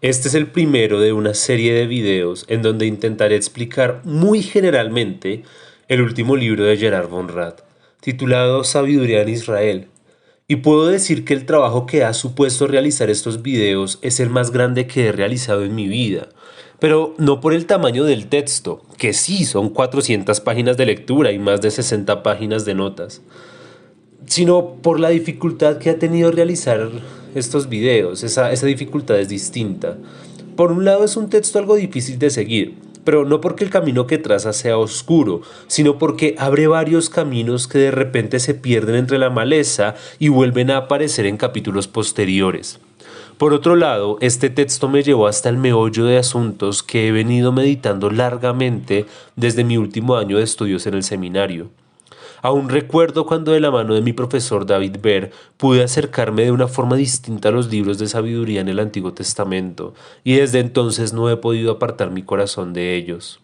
Este es el primero de una serie de videos en donde intentaré explicar muy generalmente el último libro de Gerard von Rad, titulado Sabiduría en Israel. Y puedo decir que el trabajo que ha supuesto realizar estos videos es el más grande que he realizado en mi vida. Pero no por el tamaño del texto, que sí son 400 páginas de lectura y más de 60 páginas de notas, sino por la dificultad que ha tenido realizar estos videos. Esa dificultad es distinta. Por un lado es un texto algo difícil de seguir, pero no porque el camino que traza sea oscuro, sino porque abre varios caminos que de repente se pierden entre la maleza y vuelven a aparecer en capítulos posteriores. Por otro lado, este texto me llevó hasta el meollo de asuntos que he venido meditando largamente desde mi último año de estudios en el seminario. Aún recuerdo cuando de la mano de mi profesor David Baer pude acercarme de una forma distinta a los libros de sabiduría en el Antiguo Testamento, y desde entonces no he podido apartar mi corazón de ellos.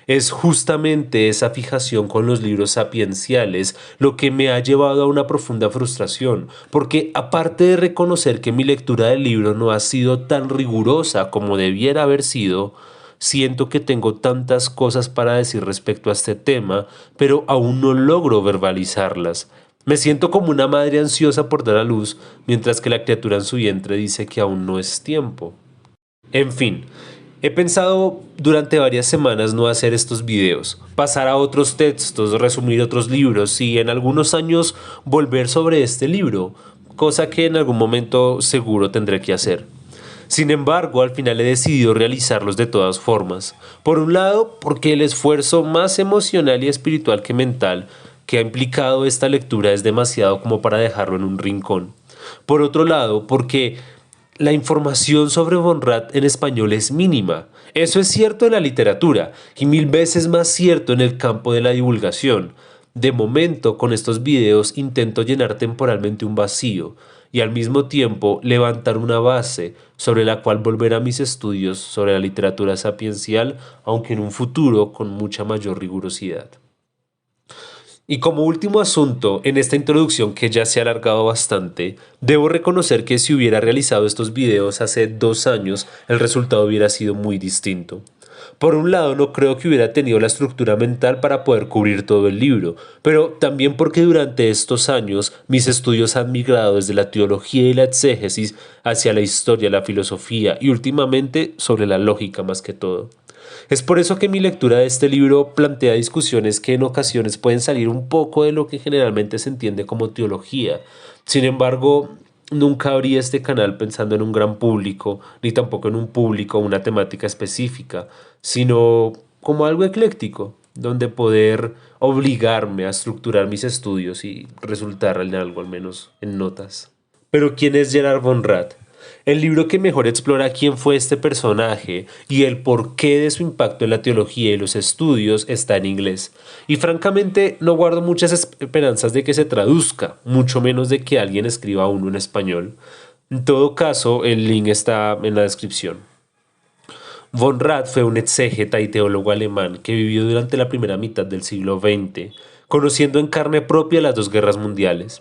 Es justamente esa fijación con los libros sapienciales lo que me ha llevado a una profunda frustración, porque aparte de reconocer que mi lectura del libro no ha sido tan rigurosa como debiera haber sido, siento que tengo tantas cosas para decir respecto a este tema, pero aún no logro verbalizarlas. Me siento como una madre ansiosa por dar a luz, mientras que la criatura en su vientre dice que aún no es tiempo. En fin, he pensado durante varias semanas no hacer estos videos, pasar a otros textos, resumir otros libros y en algunos años volver sobre este libro, cosa que en algún momento seguro tendré que hacer. Sin embargo, al final he decidido realizarlos de todas formas. Por un lado, porque el esfuerzo más emocional y espiritual que mental que ha implicado esta lectura es demasiado como para dejarlo en un rincón. Por otro lado, porque la información sobre Von Rad en español es mínima. Eso es cierto en la literatura y mil veces más cierto en el campo de la divulgación. De momento, con estos videos intento llenar temporalmente un vacío y al mismo tiempo levantar una base sobre la cual volver a mis estudios sobre la literatura sapiencial, aunque en un futuro con mucha mayor rigurosidad. Y como último asunto, en esta introducción que ya se ha alargado bastante, debo reconocer que si hubiera realizado estos videos hace 2 años, el resultado hubiera sido muy distinto. Por un lado, no creo que hubiera tenido la estructura mental para poder cubrir todo el libro, pero también porque durante estos años mis estudios han migrado desde la teología y la exégesis hacia la historia, la filosofía y últimamente sobre la lógica más que todo. Es por eso que mi lectura de este libro plantea discusiones que en ocasiones pueden salir un poco de lo que generalmente se entiende como teología. Sin embargo, nunca abrí este canal pensando en un gran público, ni tampoco en un público o una temática específica, sino como algo ecléctico, donde poder obligarme a estructurar mis estudios y resultar en algo, al menos en notas. Pero ¿quién es Gerard von Rad? El libro que mejor explora quién fue este personaje y el porqué de su impacto en la teología y los estudios está en inglés. Y francamente no guardo muchas esperanzas de que se traduzca, mucho menos de que alguien escriba uno en español. En todo caso, el link está en la descripción. Von Rad fue un exégeta y teólogo alemán que vivió durante la primera mitad del siglo XX, conociendo en carne propia las dos guerras mundiales.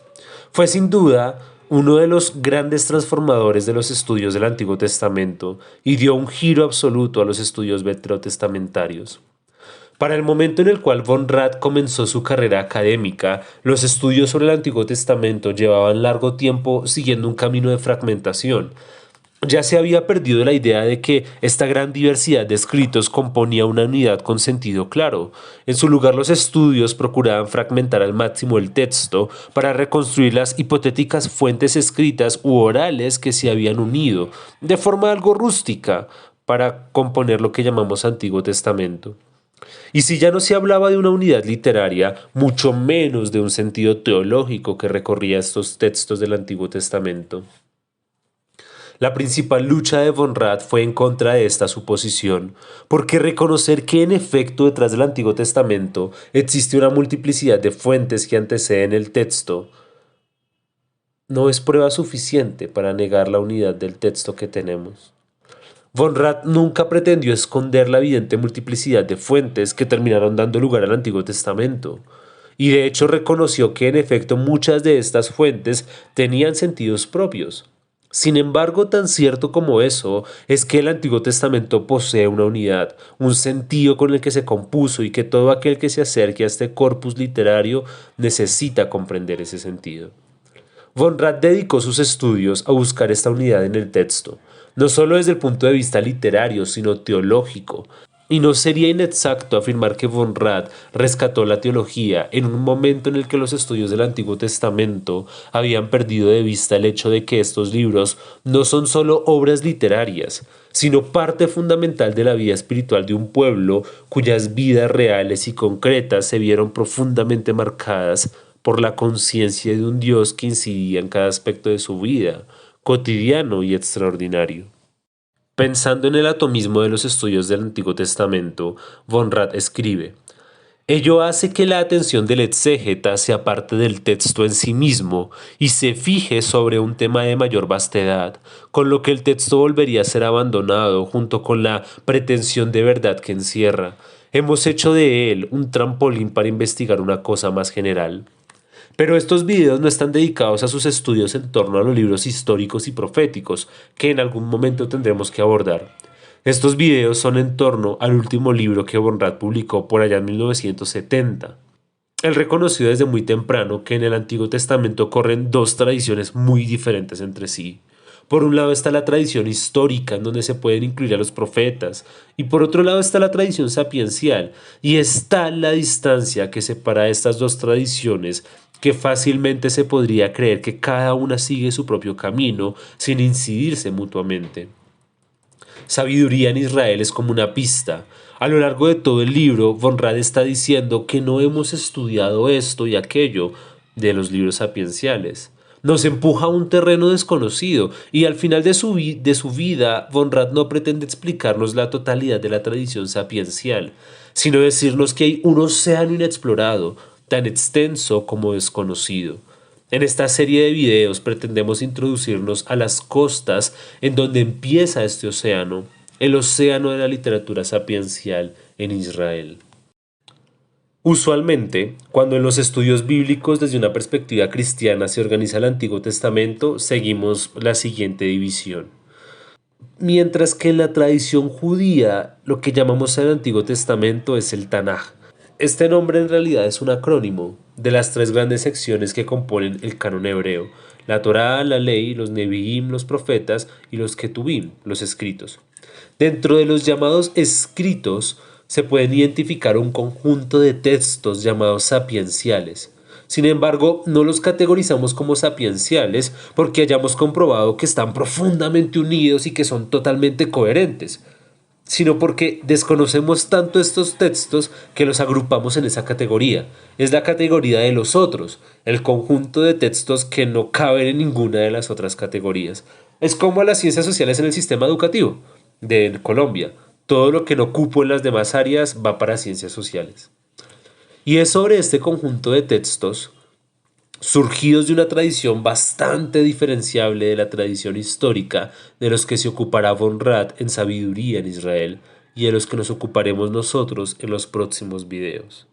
Fue sin duda uno de los grandes transformadores de los estudios del Antiguo Testamento y dio un giro absoluto a los estudios veterotestamentarios. Para el momento en el cual Von Rad comenzó su carrera académica, los estudios sobre el Antiguo Testamento llevaban largo tiempo siguiendo un camino de fragmentación. Ya se había perdido la idea de que esta gran diversidad de escritos componía una unidad con sentido claro. En su lugar, los estudios procuraban fragmentar al máximo el texto para reconstruir las hipotéticas fuentes escritas u orales que se habían unido, de forma algo rústica, para componer lo que llamamos Antiguo Testamento. Y si ya no se hablaba de una unidad literaria, mucho menos de un sentido teológico que recorría estos textos del Antiguo Testamento. La principal lucha de Von Rad fue en contra de esta suposición, porque reconocer que en efecto detrás del Antiguo Testamento existe una multiplicidad de fuentes que anteceden el texto no es prueba suficiente para negar la unidad del texto que tenemos. Von Rad nunca pretendió esconder la evidente multiplicidad de fuentes que terminaron dando lugar al Antiguo Testamento, y de hecho reconoció que en efecto muchas de estas fuentes tenían sentidos propios. Sin embargo, tan cierto como eso es que el Antiguo Testamento posee una unidad, un sentido con el que se compuso y que todo aquel que se acerque a este corpus literario necesita comprender ese sentido. Von Rad dedicó sus estudios a buscar esta unidad en el texto, no solo desde el punto de vista literario, sino teológico. Y no sería inexacto afirmar que Von Rad rescató la teología en un momento en el que los estudios del Antiguo Testamento habían perdido de vista el hecho de que estos libros no son solo obras literarias, sino parte fundamental de la vida espiritual de un pueblo cuyas vidas reales y concretas se vieron profundamente marcadas por la conciencia de un Dios que incidía en cada aspecto de su vida, cotidiano y extraordinario. Pensando en el atomismo de los estudios del Antiguo Testamento, Von Rad escribe: ello hace que la atención del exégeta sea parte del texto en sí mismo y se fije sobre un tema de mayor vastedad, con lo que el texto volvería a ser abandonado junto con la pretensión de verdad que encierra. Hemos hecho de él un trampolín para investigar una cosa más general. Pero estos videos no están dedicados a sus estudios en torno a los libros históricos y proféticos que en algún momento tendremos que abordar. Estos videos son en torno al último libro que Von Rad publicó por allá en 1970. Él reconoció desde muy temprano que en el Antiguo Testamento corren dos tradiciones muy diferentes entre sí. Por un lado está la tradición histórica, en donde se pueden incluir a los profetas, y por otro lado está la tradición sapiencial, y está la distancia que separa estas dos tradiciones, que fácilmente se podría creer que cada una sigue su propio camino sin incidirse mutuamente. Sabiduría en Israel es como una pista. A lo largo de todo el libro, Von Rad está diciendo que no hemos estudiado esto y aquello de los libros sapienciales. Nos empuja a un terreno desconocido y al final de su vida, Von Rad no pretende explicarnos la totalidad de la tradición sapiencial, sino decirnos que hay un océano inexplorado, tan extenso como desconocido. En esta serie de videos pretendemos introducirnos a las costas en donde empieza este océano, el océano de la literatura sapiencial en Israel. Usualmente, cuando en los estudios bíblicos desde una perspectiva cristiana se organiza el Antiguo Testamento, seguimos la siguiente división. Mientras que en la tradición judía lo que llamamos el Antiguo Testamento es el Tanaj. Este nombre en realidad es un acrónimo de las tres grandes secciones que componen el canon hebreo: la Torá, la ley, los Nevi'im, los profetas, y los Ketubim, los escritos. Dentro de los llamados escritos se pueden identificar un conjunto de textos llamados sapienciales. Sin embargo, no los categorizamos como sapienciales porque hayamos comprobado que están profundamente unidos y que son totalmente coherentes, sino porque desconocemos tanto estos textos que los agrupamos en esa categoría. Es la categoría de los otros, el conjunto de textos que no caben en ninguna de las otras categorías. Es como las ciencias sociales en el sistema educativo de Colombia. Todo lo que no cupo en las demás áreas va para ciencias sociales. Y es sobre este conjunto de textos, surgidos de una tradición bastante diferenciable de la tradición histórica, de los que se ocupará Von Rad en Sabiduría en Israel, y de los que nos ocuparemos nosotros en los próximos videos.